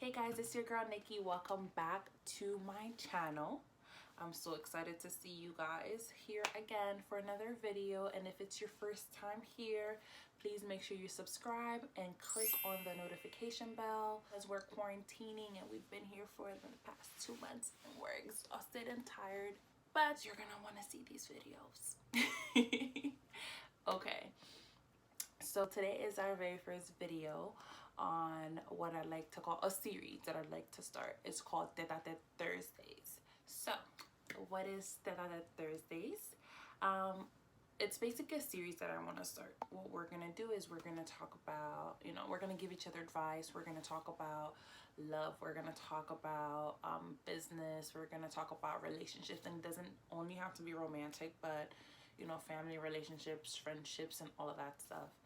Hey guys, it's your girl Nikki. Welcome back to my channel. I'm so excited to see you guys here again for another video, and if it's your first time here, please make sure you subscribe and click on the notification bell, as we're quarantining and we've been here for the past 2 months and we're exhausted and tired, but you're gonna want to see these videos. Okay, so today is our very first video on what I like to call a series that I'd like to start. It's called Tete a Tete Thursdays. So what is Tete a Tete Thursdays? It's basically a series that I want to start. What we're gonna do is we're gonna talk about, we're gonna give each other advice. We're gonna talk about love. We're gonna talk about business. We're gonna talk about relationships, and it doesn't only have to be romantic, but family relationships, friendships, and all of that stuff.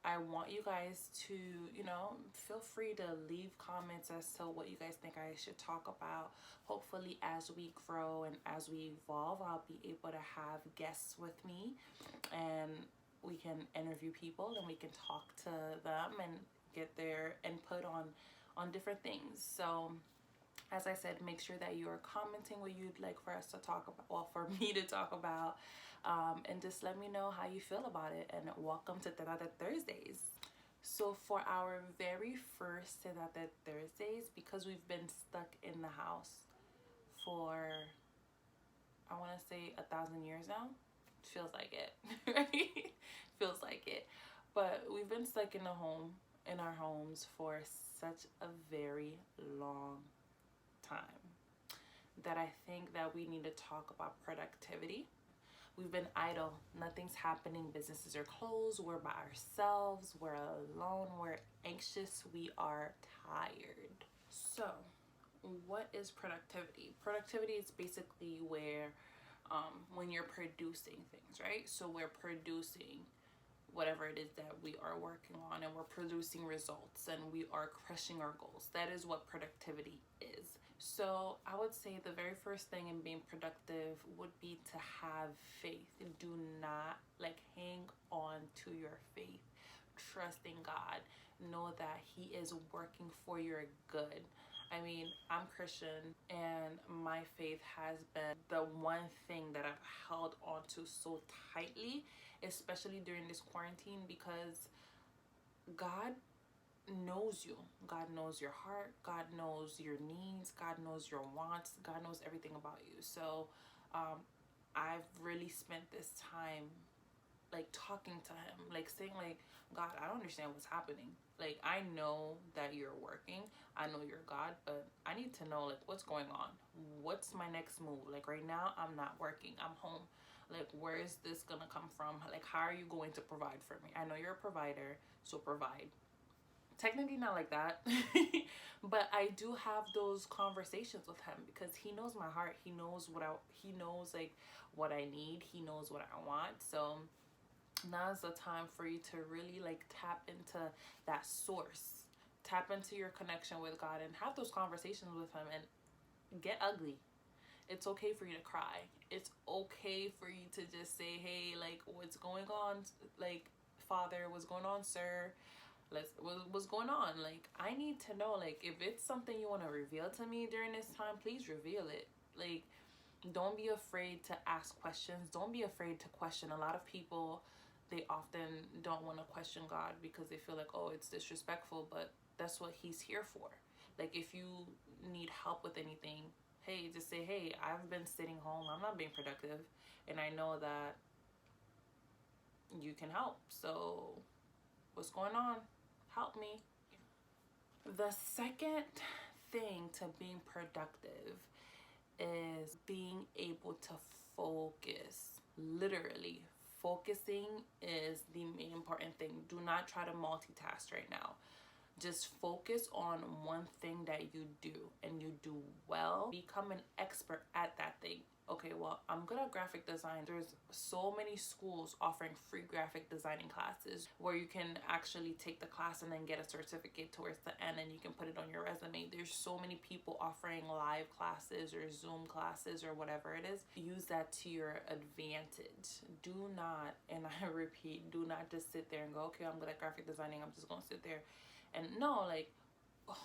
I want you guys to, feel free to leave comments as to what you guys think I should talk about. Hopefully, as we grow and as we evolve, I'll be able to have guests with me and we can interview people and we can talk to them and get their input on different things. So as I said, make sure that you are commenting what you'd like for us to talk about, well, for me to talk about, and just let me know how you feel about it. And welcome to Tete a Tete Thursdays. So for our very first Tete a Tete Thursdays, because we've been stuck in the house for, I want to say 1,000 years now. Feels like it, right? Feels like it. But we've been stuck in our homes for such a very long time that I think that we need to talk about productivity. We've been idle, nothing's happening, businesses are closed, we're by ourselves, we're alone, we're anxious, we are tired. So what is productivity? Productivity is basically where when you're producing things, right? So we're producing whatever it is that we are working on, and we're producing results and we are crushing our goals. That is what productivity is. So I would say the very first thing in being productive would be to have faith. Do not hang on to your faith. Trust in God. Know that He is working for your good. I mean, I'm Christian and my faith has been the one thing that I've held on to so tightly, especially during this quarantine, because God knows you. God knows your heart. God knows your needs. God knows your wants. God knows everything about you. So I've really spent this time talking to Him, saying God, I don't understand what's happening. I know that you're working, I know you're God, but I need to know what's going on. What's my next move? Right now I'm not working, I'm home. Where is this gonna come from? How are you going to provide for me? I know you're a provider, so provide. Technically not like that, but I do have those conversations with Him because He knows my heart. He knows He knows what I need. He knows what I want. So now's the time for you to really tap into that source, tap into your connection with God, and have those conversations with Him, and get ugly. It's okay for you to cry. It's okay for you to just say, hey, what's going on? Father, what's going on, sir? What's going on? I need to know. If it's something you want to reveal to me during this time, please reveal it. Don't be afraid to ask questions. Don't be afraid to question. A lot of people, they often don't want to question God because they feel oh, it's disrespectful, but that's what He's here for. If you need help with anything, hey, just say, hey, I've been sitting home, I'm not being productive, and I know that you can help. So what's going on? Help me. The second thing to being productive is being able to focus. Literally, focusing is the main important thing. Do not try to multitask right now. Just focus on one thing that you do and you do well. Become an expert at that thing. Okay, well, I'm good at graphic design. There's so many schools offering free graphic designing classes where you can actually take the class and then get a certificate towards the end and you can put it on your resume. There's so many people offering live classes or Zoom classes or whatever it is. Use that to your advantage. Do not, and I repeat, do not just sit there and go, okay, I'm good at graphic designing, I'm just gonna sit there. And no,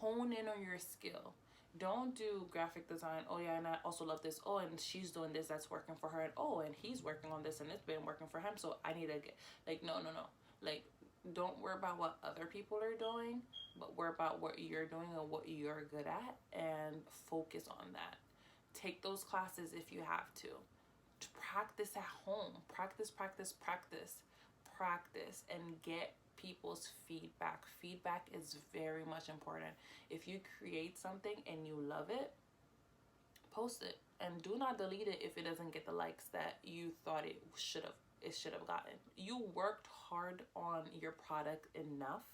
hone in on your skill. Don't do graphic design. Oh yeah, and I also love this. Oh, and she's doing this, that's working for her. And oh, and he's working on this and it's been working for him, so I need to get, like, no. Like, don't worry about what other people are doing, but worry about what you're doing and what you're good at, and focus on that. Take those classes if you have to. Practice at home. Practice, and get people's feedback. Feedback is very much important. If you create something and you love it, post it, and do not delete it if it doesn't get the likes that you thought it should have gotten. You worked hard on your product enough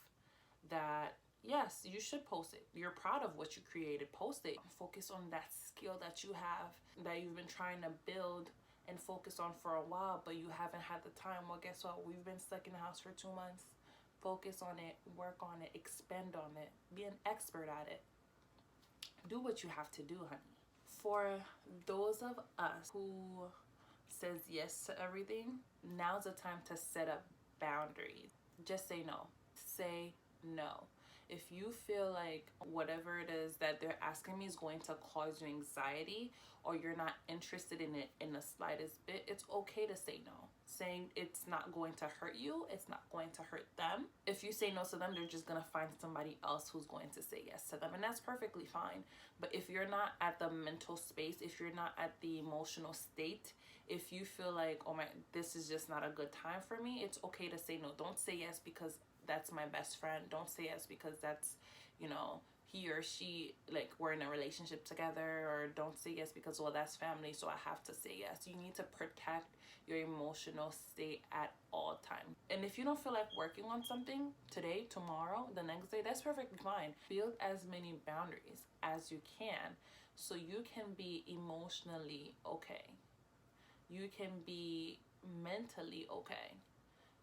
that yes, you should post it. You're proud of what you created, post it. Focus on that skill that you have, that you've been trying to build and focus on for a while, but you haven't had the time. Well, guess what? We've been stuck in the house for 2 months. Focus on it, work on it, expand on it, be an expert at it. Do what you have to do, honey. For those of us who says yes to everything, now's the time to set up boundaries. Just say no. Say no. If you feel like whatever it is that they're asking me is going to cause you anxiety, or you're not interested in it in the slightest bit, it's okay to say no. Saying it's not going to hurt you, it's not going to hurt them. If you say no to them, they're just gonna find somebody else who's going to say yes to them, and that's perfectly fine. But if you're not at the mental space, if you're not at the emotional state, if you feel like, oh my, this is just not a good time for me, it's okay to say no. Don't say yes because that's my best friend. Don't say yes because that's, you know, he or she, like, we're in a relationship together. Or don't say yes because, well, that's family, so I have to say yes. You need to protect your emotional state at all times. And if you don't feel like working on something today, tomorrow, the next day, that's perfectly fine. Build as many boundaries as you can so you can be emotionally okay. You can be mentally okay.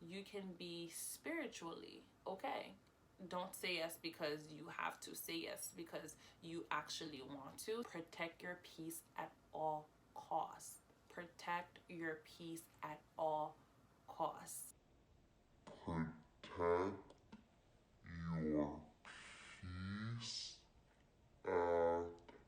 You can be spiritually okay. Don't say yes because you have to. Say yes because you actually want to. Protect your peace at all costs. Protect your peace at all costs. Protect your peace at all.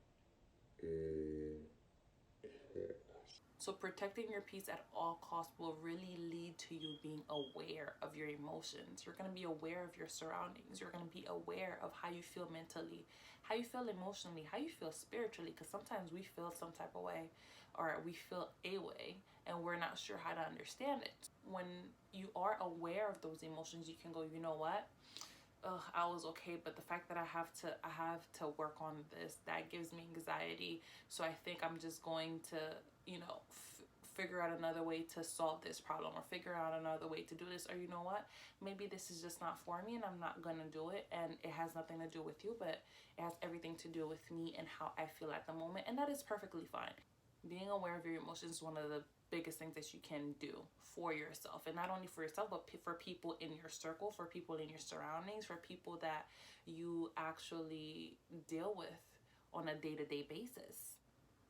So protecting your peace at all costs will really lead to you being aware of your emotions. You're going to be aware of your surroundings. You're going to be aware of how you feel mentally, how you feel emotionally, how you feel spiritually, because sometimes we feel some type of way, or we feel a way, and we're not sure how to understand it. When you are aware of those emotions, you can go, you know what? I was okay, but the fact that I have to work on this, that gives me anxiety. So I think I'm just going to, you know, figure out another way to solve this problem, or figure out another way to do this. Or you know what, maybe this is just not for me and I'm not gonna do it, and it has nothing to do with you, but it has everything to do with me and how I feel at the moment, and that is perfectly fine. Being aware of your emotions is one of the biggest things that you can do for yourself, and not only for yourself, but for people in your circle, for people in your surroundings, for people that you actually deal with on a day-to-day basis.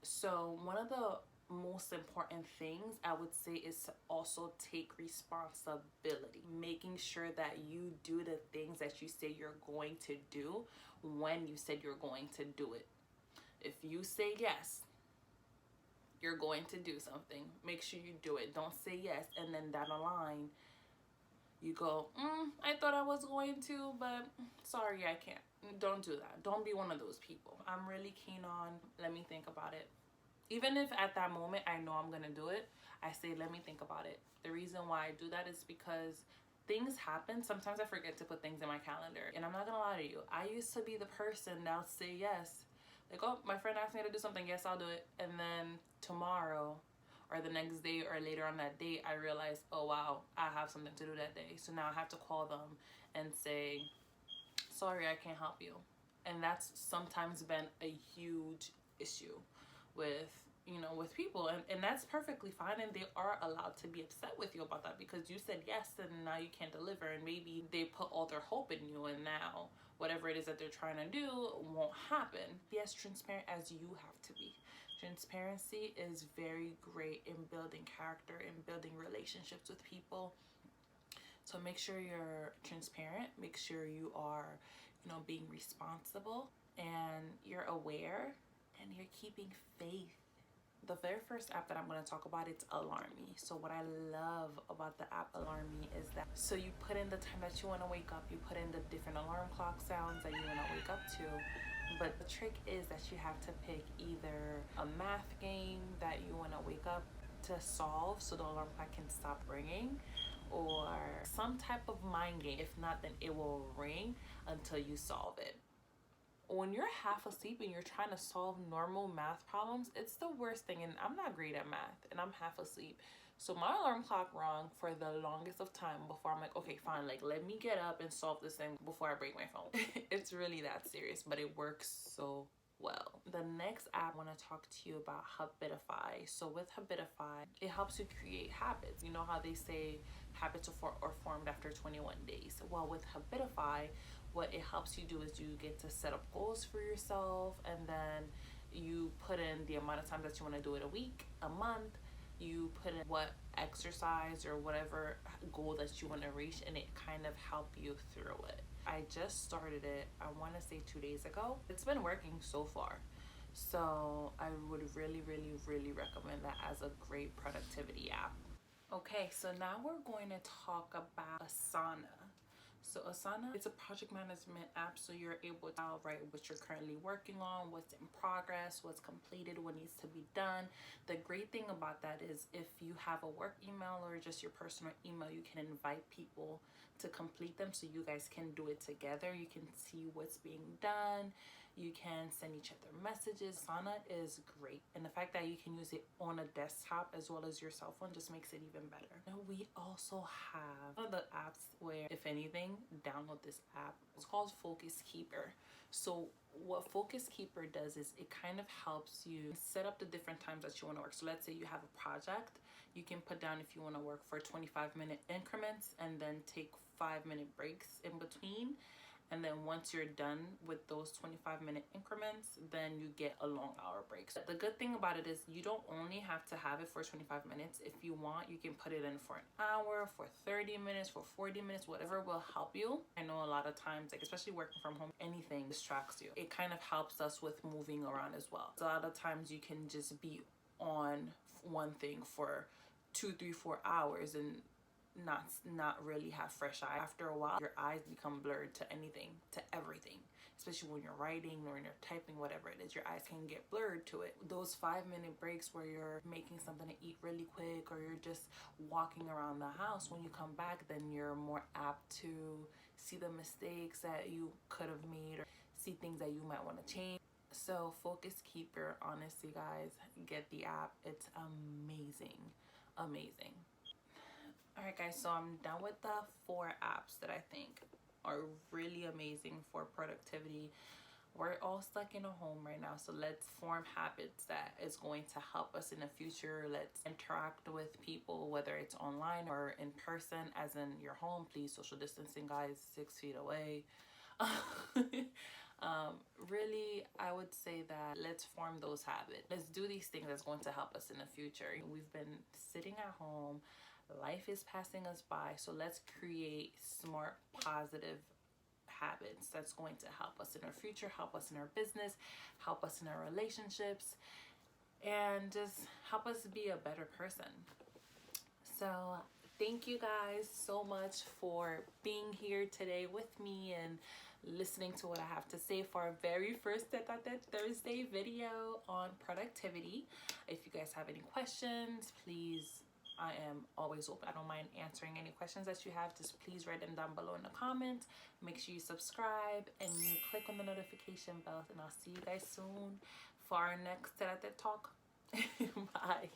So one of the most important things I would say is to also take responsibility, making sure that you do the things that you say you're going to do when you said you're going to do it. If you say yes, you're going to do something, make sure you do it. Don't say yes and then down the line you go, I thought I was going to, but sorry, I can't. Don't do that. Don't be one of those people. I'm really keen on, let me think about it. Even if at that moment I know I'm gonna do it, I say, let me think about it. The reason why I do that is because things happen. Sometimes I forget to put things in my calendar. And I'm not gonna lie to you, I used to be the person that would say yes. Like, oh, my friend asked me to do something, yes, I'll do it. And then tomorrow or the next day or later on that day, I realize, oh wow, I have something to do that day. So now I have to call them and say, sorry, I can't help you. And that's sometimes been a huge issue with, you know, with people, and that's perfectly fine, and they are allowed to be upset with you about that because you said yes and now you can't deliver, and maybe they put all their hope in you, and now whatever it is that they're trying to do won't happen. Be as transparent as you have to be. Transparency is very great in building character and building relationships with people. So make sure you're transparent, make sure you are, being responsible, and you're aware, and you're keeping faith. The very first app that I'm going to talk about, it's Alarmy. So what I love about the app Alarmy is that, so you put in the time that you want to wake up, you put in the different alarm clock sounds that you want to wake up to, but the trick is that you have to pick either a math game that you want to wake up to solve so the alarm clock can stop ringing, or some type of mind game. If not, then it will ring until you solve it. When you're half asleep and you're trying to solve normal math problems, it's the worst thing. And I'm not great at math and I'm half asleep. So my alarm clock rang for the longest of time before I'm like, okay, fine, like let me get up and solve this thing before I break my phone. It's really that serious, but it works so well. The next app I want to talk to you about, Habitify. So with Habitify, it helps you create habits. You know how they say habits are formed after 21 days. Well, with Habitify, what it helps you do is you get to set up goals for yourself, and then you put in the amount of times that you want to do it a week, a month. You put in what exercise or whatever goal that you want to reach, and it kind of help you through it. I just started it, I want to say 2 days ago. It's been working so far. So I would really, really, really recommend that as a great productivity app. Okay, so now we're going to talk about Asana. So Asana, it's a project management app, so you're able to write what you're currently working on, what's in progress, what's completed, what needs to be done. The great thing about that is if you have a work email or just your personal email, you can invite people to complete them so you guys can do it together. You can see what's being done. You can send each other messages. Asana is great, and the fact that you can use it on a desktop as well as your cell phone just makes it even better. Now we also have one of the apps where, if anything, download this app. It's called Focus Keeper. So what Focus Keeper does is it kind of helps you set up the different times that you want to work. So let's say you have a project, you can put down if you want to work for 25-minute increments and then take 5-minute breaks in between. And then once you're done with those 25-minute increments, then you get a long hour break. So the good thing about it is you don't only have to have it for 25 minutes. If you want, you can put it in for an hour, for 30 minutes, for 40 minutes, whatever will help you. I know a lot of times, like especially working from home, anything distracts you. It kind of helps us with moving around as well. So a lot of times you can just be on one thing for 2, 3, 4 hours and not really have fresh eye. After a while, your eyes become blurred to anything, to everything, especially when you're writing or when you're typing, whatever it is, your eyes can get blurred to it. Those 5-minute breaks where you're making something to eat really quick or you're just walking around the house, when you come back, then you're more apt to see the mistakes that you could have made or see things that you might want to change. So Focus Keeper, honestly guys, get the app. It's amazing. All right guys, so I'm done with the 4 apps that I think are really amazing for productivity. We're all stuck in a home right now, so let's form habits that is going to help us in the future. Let's interact with people, whether it's online or in person, as in your home. Please social distancing, guys, 6 feet away. Really, I would say that let's form those habits. Let's do these things that's going to help us in the future. We've been sitting at home. Life is passing us by, so let's create smart, positive habits that's going to help us in our future, help us in our business, help us in our relationships, and just help us be a better person. So thank you guys so much for being here today with me and listening to what I have to say for our very first Thursday video on productivity. If you guys have any questions, please, I am always open. I don't mind answering any questions that you have. Just please write them down below in the comments. Make sure you subscribe and you click on the notification bell, and I'll see you guys soon for our next talk. Bye.